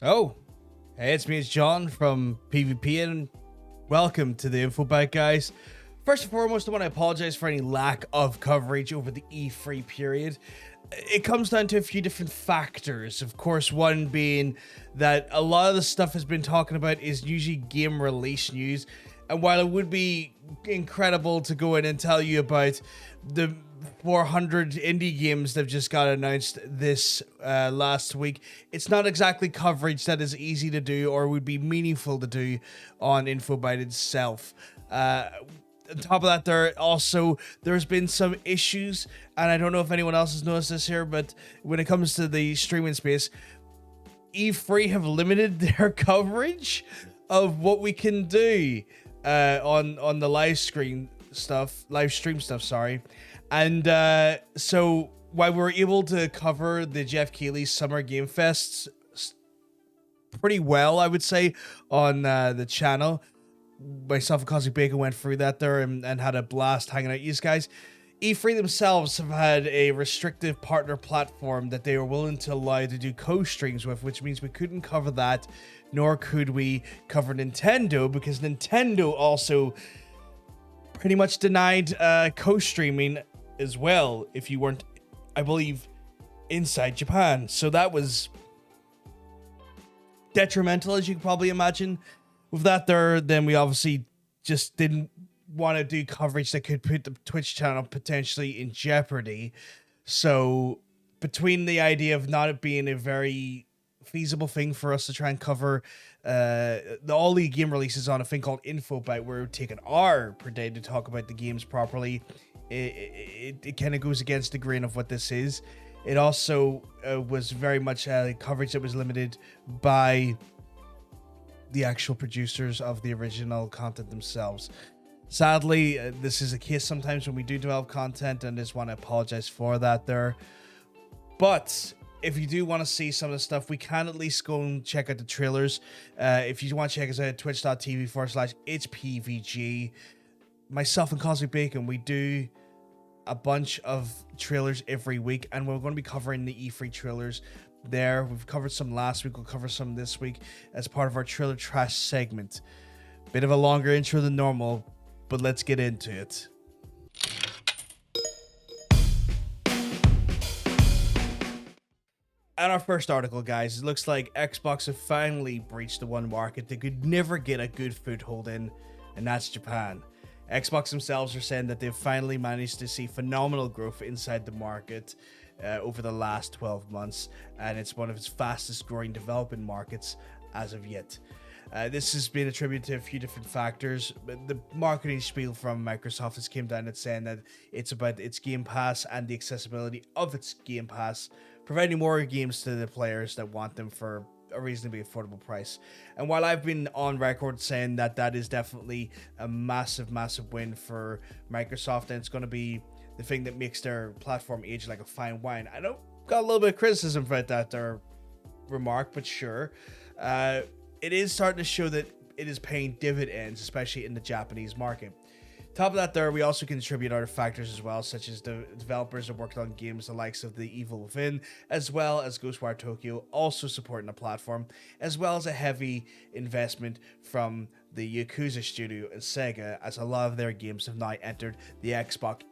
Oh, hey, it's John from PvP, and welcome to the Info Bite, guys. First and foremost, I want to apologize for any lack of coverage over the E3 period. It comes down to a few different factors. Of course, one being that a lot of the stuff has been talking about is usually game release news. And while it would be incredible to go in and tell you about the 400 indie games that just got announced this last week, it's not exactly coverage that is easy to do or would be meaningful to do on InfoByte itself. On top of that, there's been some issues, and I don't know if anyone else has noticed this here, but when it comes to the streaming space, E3 have limited their coverage of what we can do on the live stream stuff, sorry. And so while we're able to cover the Jeff Keighley Summer Game Fests pretty well, I would say, on the channel, myself and Cosmic Bacon went through that there and had a blast hanging out with you guys. E3 themselves have had a restrictive partner platform that they are willing to allow to do co-streams with, which means we couldn't cover that, nor could we cover Nintendo, because Nintendo also pretty much denied co-streaming as well if you weren't, I believe, inside Japan. So that was detrimental, as you can probably imagine. With that there, then we obviously just didn't want to do coverage that could put the Twitch channel potentially in jeopardy. So between the idea of not it being a very feasible thing for us to try and cover all the game releases on a thing called InfoByte, where it would take an hour per day to talk about the games properly, it kind of goes against the grain of what this is. It also was very much coverage that was limited by the actual producers of the original content themselves. Sadly, this is a case sometimes when we do develop content, and I just want to apologize for that there. But if you do want to see some of the stuff, we can at least go and check out the trailers. If you want to check us out at twitch.tv/HPVG, myself and Cosmic Bacon, we do a bunch of trailers every week, and we're going to be covering the E3 trailers there. We've covered some last week, we'll cover some this week as part of our trailer trash segment. Bit of a longer intro than normal, but let's get into it. And our first article, guys, it looks like Xbox have finally breached the one market they could never get a good foothold in, and that's Japan. Xbox themselves are saying that they've finally managed to see phenomenal growth inside the market over the last 12 months, and it's one of its fastest growing developing markets as of yet. This has been attributed to a few different factors. The marketing spiel from Microsoft has came down and saying that it's about its Game Pass and the accessibility of its Game Pass, providing more games to the players that want them for a reasonably affordable price. And while I've been on record saying that that is definitely a massive win for Microsoft, and it's going to be the thing that makes their platform age like a fine wine, I know got a little bit of criticism about that their remark, but sure, it is starting to show that it is paying dividends, especially in the Japanese market. Top of that there, we also contribute other factors as well, such as the developers that worked on games the likes of The Evil Within, as well as Ghostwire Tokyo, also supporting the platform, as well as a heavy investment from the Yakuza studio and Sega, as a lot of their games have now entered the Xbox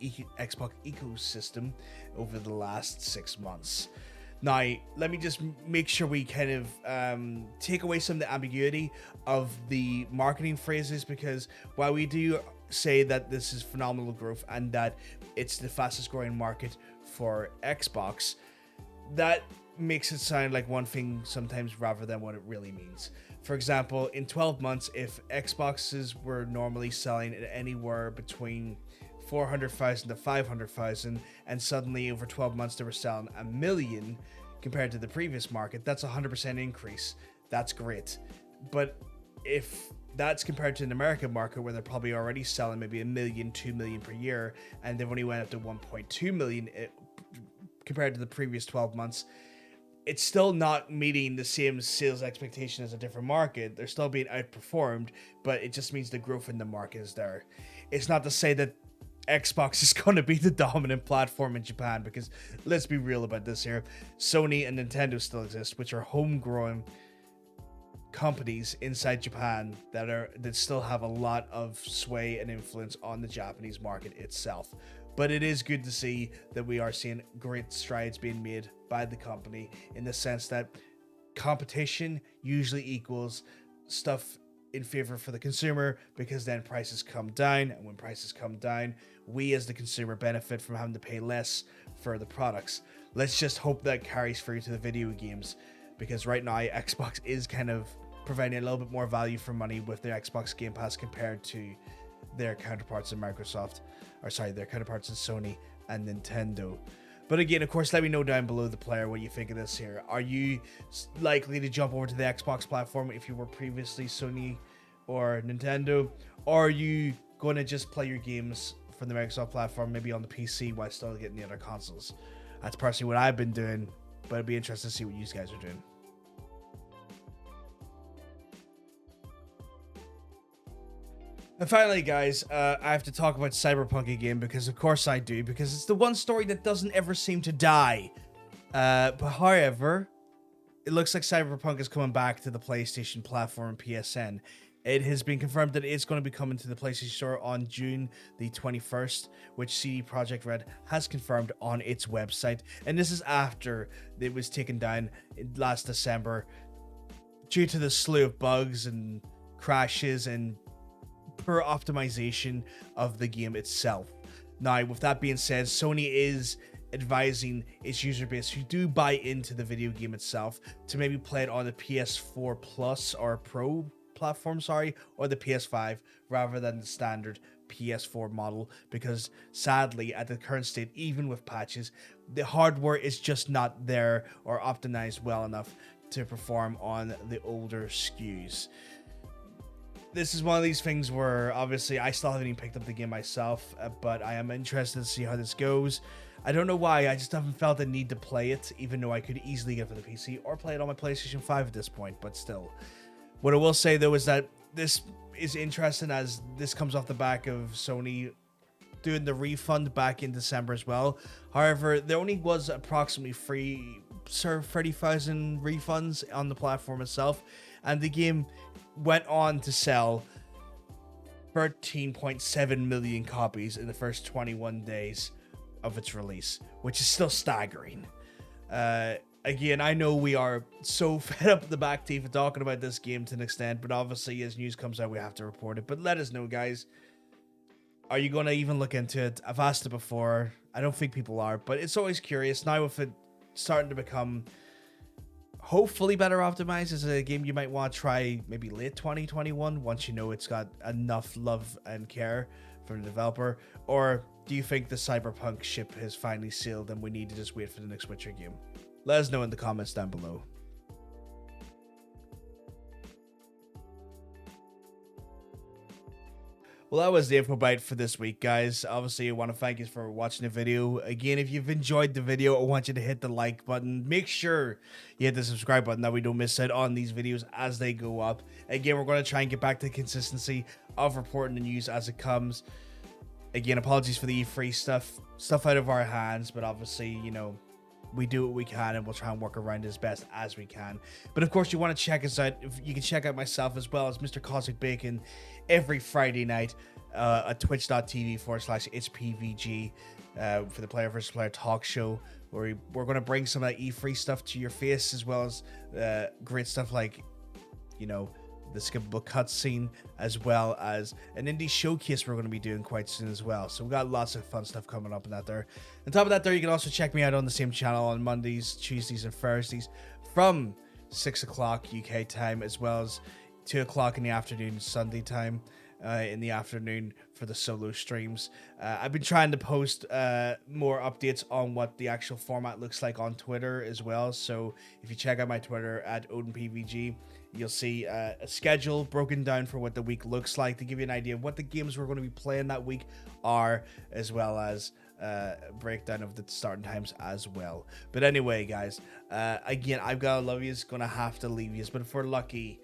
ecosystem over the last 6 months. Now, let me just make sure we kind of take away some of the ambiguity of the marketing phrases, because while we do say that this is phenomenal growth and that it's the fastest growing market for Xbox, that makes it sound like one thing sometimes rather than what it really means. For example, in 12 months, if Xboxes were normally selling at anywhere between 400,000 to 500,000, and suddenly over 12 months they were selling 1 million compared to the previous market, that's a 100% increase. That's great. But if that's compared to an American market where they're probably already selling maybe 1 million, 2 million per year, and they've only went up to 1.2 million compared to the previous 12 months, it's still not meeting the same sales expectation as a different market. They're still being outperformed, but it just means the growth in the market is there. It's not to say that Xbox is going to be the dominant platform in Japan, because let's be real about this here. Sony and Nintendo still exist, which are homegrown companies inside Japan that still have a lot of sway and influence on the Japanese market itself. But it is good to see that we are seeing great strides being made by the company, in the sense that competition usually equals stuff in favor for the consumer, because then prices come down, and when prices come down, we as the consumer benefit from having to pay less for the products. Let's just hope that carries through to the video games, because right now Xbox is kind of providing a little bit more value for money with their Xbox Game Pass compared to their counterparts in Microsoft, or sorry, their counterparts in Sony and Nintendo. But again, of course, let me know down below, the player, what you think of this here. Are you likely to jump over to the Xbox platform if you were previously Sony or Nintendo? Or are you going to just play your games from the Microsoft platform, maybe on the PC, while still getting the other consoles? That's personally what I've been doing, but it'd be interesting to see what you guys are doing. And finally, guys, I have to talk about Cyberpunk again, because of course I do, because it's the one story that doesn't ever seem to die. But however, it looks like Cyberpunk is coming back to the PlayStation platform and PSN. It has been confirmed that it's going to be coming to the PlayStation Store on June the 21st, which CD Projekt Red has confirmed on its website. And this is after it was taken down last December due to the slew of bugs and crashes and poor optimization of the game itself. Now, with that being said, Sony is advising its user base who do buy into the video game itself to maybe play it on the PS4 Plus or Pro platform, or the PS5, rather than the standard PS4 model, because sadly, at the current state, even with patches, the hardware is just not there or optimized well enough to perform on the older SKUs. This is one of these things where obviously I still haven't even picked up the game myself, but I am interested to see how this goes. I don't know why, I just haven't felt the need to play it, even though I could easily get it for the PC or play it on my PlayStation 5 at this point, but still. What I will say though is that this is interesting, as this comes off the back of Sony doing the refund back in December as well. However, there only was approximately 30,000 refunds on the platform itself, and the game went on to sell 13.7 million copies in the first 21 days of its release, which is still staggering. Again, I know we are so fed up with the back teeth of talking about this game to an extent, but obviously as news comes out, we have to report it. But let us know, guys. Are you going to even look into it? I've asked it before. I don't think people are, but it's always curious. Now with it starting to become hopefully better optimized, is a game you might want to try maybe late 2021, once you know it's got enough love and care from the developer? Or do you think the Cyberpunk ship has finally sailed and we need to just wait for the next Witcher game? Let us know in the comments down below. Well, that was the info bite for this week, guys. Obviously, I want to thank you for watching the video. Again, if you've enjoyed the video, I want you to hit the like button. Make sure you hit the subscribe button, that we don't miss out on these videos as they go up. Again, we're going to try and get back to the consistency of reporting the news as it comes. Again, apologies for the E3 stuff out of our hands, but obviously, you know, we do what we can, and we'll try and work around it as best as we can. But of course, you want to check us out. You can check out myself as well as Mr. Cosmic Bacon every Friday night at twitch.tv/HPVG for the Player vs. Player talk show, where we're going to bring some of that E3 stuff to your face, as well as great stuff like, you know, the skippable cutscene, as well as an indie showcase we're going to be doing quite soon as well. So we got lots of fun stuff coming up in that there. On top of that there, you can also check me out on the same channel on Mondays, Tuesdays, and Thursdays from 6 o'clock UK time, as well as 2 o'clock in the afternoon Sunday time in the afternoon for the solo streams. I've been trying to post more updates on what the actual format looks like on Twitter as well. So if you check out my Twitter at OdinPVG, you'll see a schedule broken down for what the week looks like, to give you an idea of what the games we're going to be playing that week are, as well as a breakdown of the starting times as well. But anyway, guys, again, I've got to love yous, gonna have to leave yous, but if we're lucky,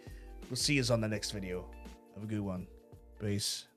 we'll see yous on the next video. Have a good one. Peace.